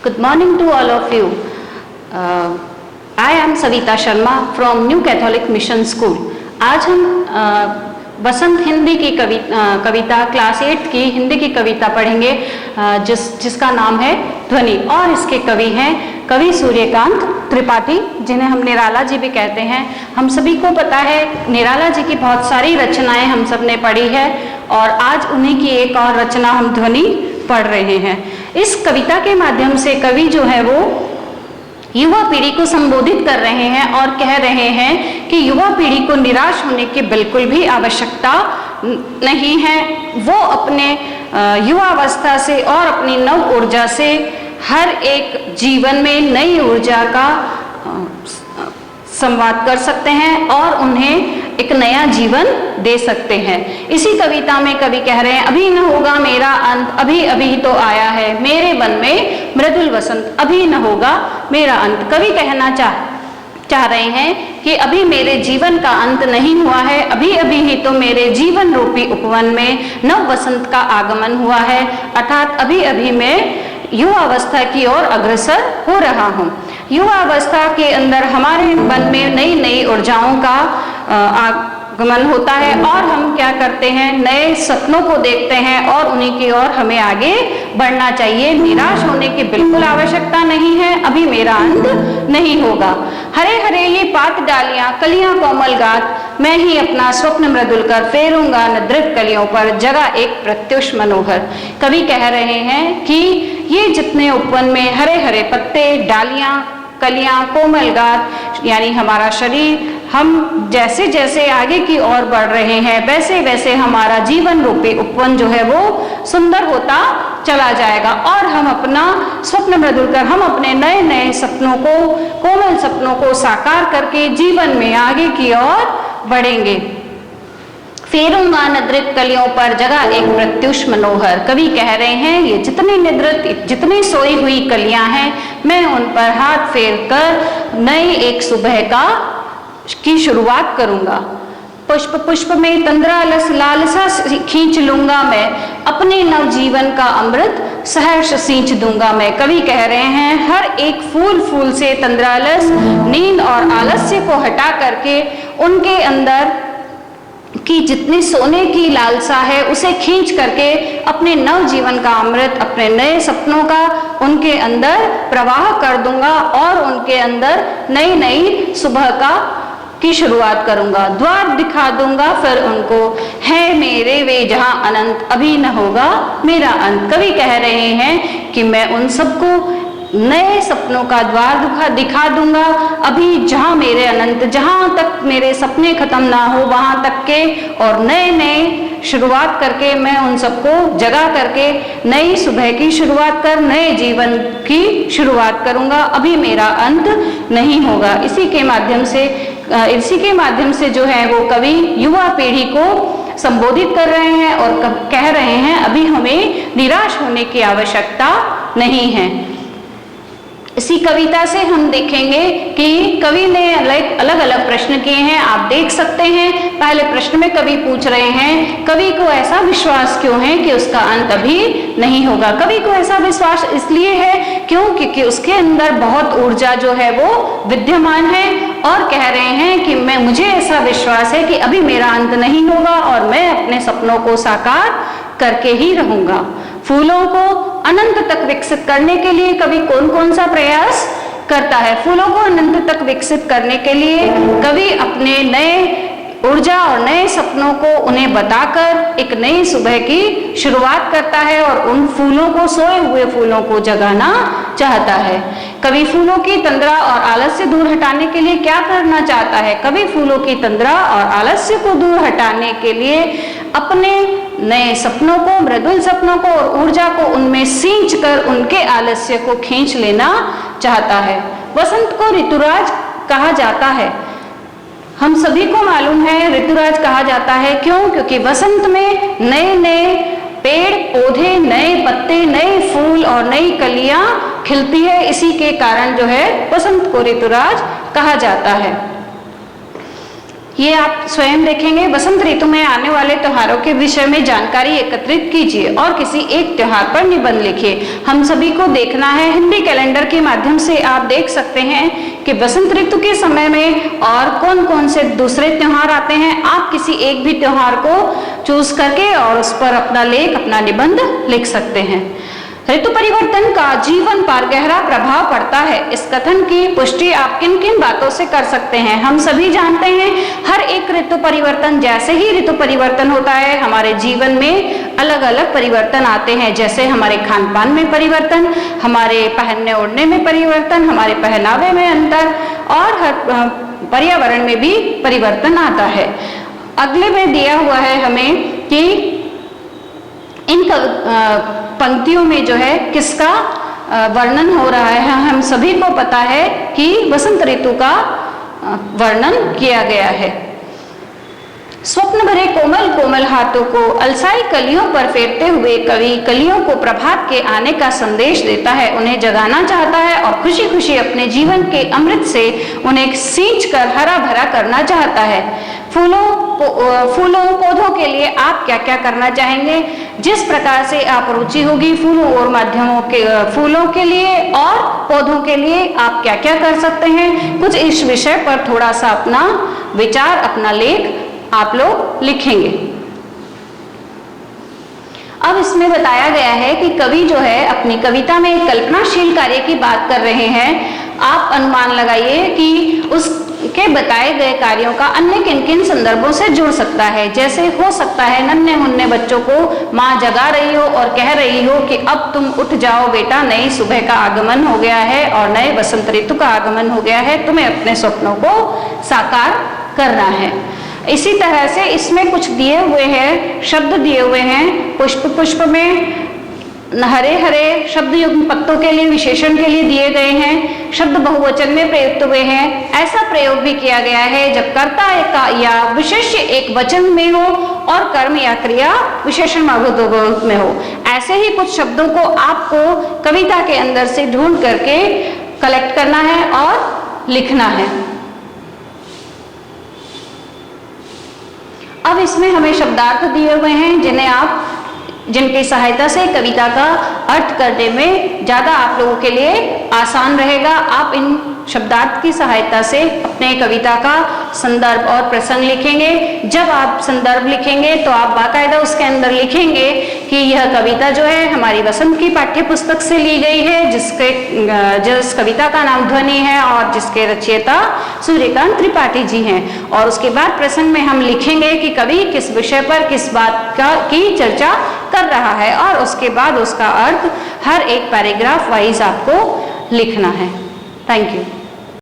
Good morning to all of you. I am Savita Sharma from New Catholic Mission School. आज हम बसंत हिंदी की कविता class 8 की हिंदी की कविता पढ़ेंगे जिसका नाम है ध्वनि, और इसके कवि हैं कवि सूर्यकांत त्रिपाठी, जिन्हें हम निराला जी भी कहते हैं। हम सभी को पता है निराला जी की बहुत सारी रचनाएं हम सब ने पढ़ी है, और आज उन्हीं की एक और रचना हम ध्वनि पढ़ रहे हैं। इस कविता के माध्यम से कवि जो है वो युवा पीढ़ी को संबोधित कर रहे हैं और कह रहे हैं कि युवा पीढ़ी को निराश होने की बिल्कुल भी आवश्यकता नहीं है। वो अपने युवावस्था से और अपनी नव ऊर्जा से हर एक जीवन में नई ऊर्जा का संवाद कर सकते हैं और उन्हें एक नया जीवन दे सकते हैं। इसी कविता में कवि कह रहे हैं, अभी न होगा मेरा अंत, अभी अभी तो आया है मेरे वन में मृदुल वसंत, अभी न होगा मेरा अंत। कवि कहना चाह रहे हैं कि अभी मेरे जीवन का अंत नहीं हुआ है, अभी अभी ही तो मेरे जीवन रूपी उपवन में नव वसंत का आगमन हुआ है, अर्थात अभी अभी मैं युवावस्था की ओर अग्रसर हो रहा हूँ। युवावस्था के अंदर हमारे मन में नई नई ऊर्जाओं का आगमन होता है और हम क्या करते हैं, नए सपनों को देखते हैं और उन्हीं की ओर हमें आगे बढ़ना चाहिए। निराश होने की बिल्कुल आवश्यकता नहीं है, अभी मेरा अंत नहीं होगा। हरे हरे ये पात डालियां कलियां कोमल गात, मैं ही अपना स्वप्न मृदुल कर फेरूंगा निद्रित कलियों पर जगा एक प्रत्युष मनोहर। कवि कह रहे हैं कि ये जितने उपवन में हरे हरे पत्ते, डालियां, कलियां, कोमल गात यानी हमारा शरीर, हम जैसे जैसे आगे की ओर बढ़ रहे हैं वैसे वैसे हमारा जीवन रूपी उपवन जो है वो सुंदर होता चला जाएगा और हम अपना स्वप्न मृदुल कर हम अपने नए नए सपनों को, कोमल सपनों को साकार करके जीवन में आगे की ओर बढ़ेंगे। फेरूंगा निद्रित कलियों पर जगह एक प्रत्युष मनोहर। कवि कह रहे हैं ये जितनी निद्रित, जितनी सोई हुई कलियां हैं, मैं उन पर हाथ फेर कर नई एक सुबह की शुरुआत करूंगा। पुष्प पुष्प में तंद्रालस लालसा खींच लूंगा मैं, अपने नव जीवन का अमृत सहर्ष सींच दूंगा मैं। कवि कह रहे हैं हर एक फूल फूल से तंद्रालस, नींद और आलस्य को हटा करके उनके अंदर कि जितनी सोने की लालसा है उसे खींच करके अपने नव जीवन का अमृत, अपने नए सपनों का उनके अंदर प्रवाह कर दूंगा और उनके अंदर नई नई सुबह की शुरुआत करूंगा। द्वार दिखा दूंगा फिर उनको, है मेरे वे जहां अनंत, अभी न होगा मेरा अंत। कवि कह रहे हैं कि मैं उन सबको नए सपनों का द्वार दिखा दूंगा, अभी जहां मेरे अनंत, जहां तक मेरे सपने खत्म ना हो वहां तक के, और नए नए शुरुआत करके मैं उन सबको जगा करके नई सुबह की शुरुआत कर नए जीवन की शुरुआत करूंगा, अभी मेरा अंत नहीं होगा। इसी के माध्यम से जो है वो कवि युवा पीढ़ी को संबोधित कर रहे हैं और कह रहे हैं अभी हमें निराश होने की आवश्यकता नहीं है। इसी कविता से हम देखेंगे कि कवि ने अलग अलग प्रश्न किए हैं, आप देख सकते हैं। पहले प्रश्न में कवि पूछ रहे हैं कवि को ऐसा विश्वास क्यों है कि उसका अंत अभी नहीं होगा। कवि को ऐसा विश्वास इसलिए है क्योंकि उसके अंदर बहुत ऊर्जा जो है वो विद्यमान है और कह रहे हैं कि मुझे ऐसा विश्वास है कि अभी मेरा अंत नहीं होगा और मैं अपने सपनों को साकार करके ही रहूंगा। फूलों को अनंत तक विकसित करने के लिए कवि कौन कौन सा प्रयास करता है। फूलों को अनंत तक विकसित करने के लिए कवि अपने नए ऊर्जा और नए सपनों को उन्हें बताकर एक नई सुबह की शुरुआत करता है और उन फूलों को, सोए हुए फूलों को जगाना चाहता है। कवि फूलों की तंद्रा और आलस्य दूर हटाने के लिए क्या करना चाहता है। कवि फूलों की तंद्रा और आलस्य को दूर हटाने के लिए अपने नए सपनों को, मृदुल सपनों को और ऊर्जा को उनमें सींच कर उनके आलस्य को खींच लेना चाहता है। वसंत को ऋतुराज कहा जाता है, हम सभी को मालूम है ऋतुराज कहा जाता है। क्यों? क्योंकि वसंत में नए नए पेड़ पौधे, नए पत्ते, नए फूल और नई कलियां खिलती है, इसी के कारण जो है वसंत को ऋतुराज कहा जाता है। ये आप स्वयं देखेंगे। वसंत ऋतु में आने वाले त्योहारों के विषय में जानकारी एकत्रित कीजिए और किसी एक त्योहार पर निबंध लिखिए। हम सभी को देखना है, हिंदी कैलेंडर के माध्यम से आप देख सकते हैं कि वसंत ऋतु के समय में और कौन कौन से दूसरे त्योहार आते हैं। आप किसी एक भी त्योहार को चूज करके और उस पर अपना लेख, अपना निबंध लिख सकते हैं। ऋतु परिवर्तन का जीवन पर गहरा प्रभाव पड़ता है। इस कथन की पुष्टि आप किन किन बातों से कर सकते हैं? हम सभी जानते हैं हर एक ऋतु परिवर्तन, जैसे ही ऋतु परिवर्तन होता है हमारे जीवन में अलग अलग परिवर्तन आते हैं। जैसे हमारे खान पान में परिवर्तन, हमारे पहनने ओढ़ने में परिवर्तन, हमारे पहनावे में अंतर और हर पर्यावरण में भी परिवर्तन आता है। अगले में दिया हुआ है हमें कि इन पंक्तियों में जो है किसका वर्णन हो रहा है। हम सभी को पता है कि वसंत ऋतु का वर्णन किया गया है। स्वप्न भरे कोमल कोमल हाथों को अलसाई कलियों पर फेरते हुए कवि कलियों को प्रभात के आने का संदेश देता है, उन्हें जगाना चाहता है और खुशी खुशी अपने जीवन के अमृत से उन्हें सींच कर हरा भरा करना चाहता है। फूलों पौधों के लिए आप क्या क्या करना चाहेंगे? जिस प्रकार से आप रुचि होगी फूलों और माध्यमों के फूलों के लिए और पौधों के लिए आप क्या क्या कर सकते हैं, कुछ इस विषय पर थोड़ा सा अपना विचार, अपना लेख आप लोग लिखेंगे। अब इसमें बताया गया है कि कवि जो है अपनी कविता में कल्पनाशील कार्य की बात कर रहे हैं। आप अनुमान लगाइए कि उसके बताए गए कार्यों का अन्य किन किन संदर्भों से जुड़ सकता है। जैसे हो सकता है नन्हे मुन्ने बच्चों को माँ जगा रही हो और कह रही हो कि अब तुम उठ जाओ बेटा, नई सुबह का आगमन हो गया है और नए वसंत ऋतु का आगमन हो गया है, तुम्हें अपने स्वप्नों को साकार करना है। इसी तरह से इसमें कुछ दिए हुए हैं, शब्द दिए हुए हैं। पुष्प में हरे हरे शब्द युग्म पत्तों के लिए, विशेषण के लिए दिए गए हैं। शब्द बहुवचन में प्रयुक्त हुए हैं। ऐसा प्रयोग भी किया गया है जब कर्ता का या विशेष्य एक वचन में हो और कर्म या क्रिया विशेषण में हो। ऐसे ही कुछ शब्दों को आपको कविता के अंदर से ढूंढ करके कलेक्ट करना है और लिखना है। अब इसमें हमें शब्दार्थ दिए हुए हैं जिनकी सहायता से कविता का अर्थ करने में ज्यादा आप लोगों के लिए आसान रहेगा। आप इन शब्दार्थ की सहायता से अपने कविता का संदर्भ और प्रसंग लिखेंगे। जब आप संदर्भ लिखेंगे तो आप बाकायदा उसके अंदर लिखेंगे कि यह कविता जो है हमारी वसंत की पाठ्य पुस्तक से ली गई है, जिस कविता का नाम ध्वनि है और जिसके रचयिता सूर्यकांत त्रिपाठी जी हैं। और उसके बाद प्रसंग में हम लिखेंगे कि कवि किस विषय पर किस बात की चर्चा कर रहा है और उसके बाद उसका अर्थ हर एक पैराग्राफ वाइज आपको लिखना है। Thank you.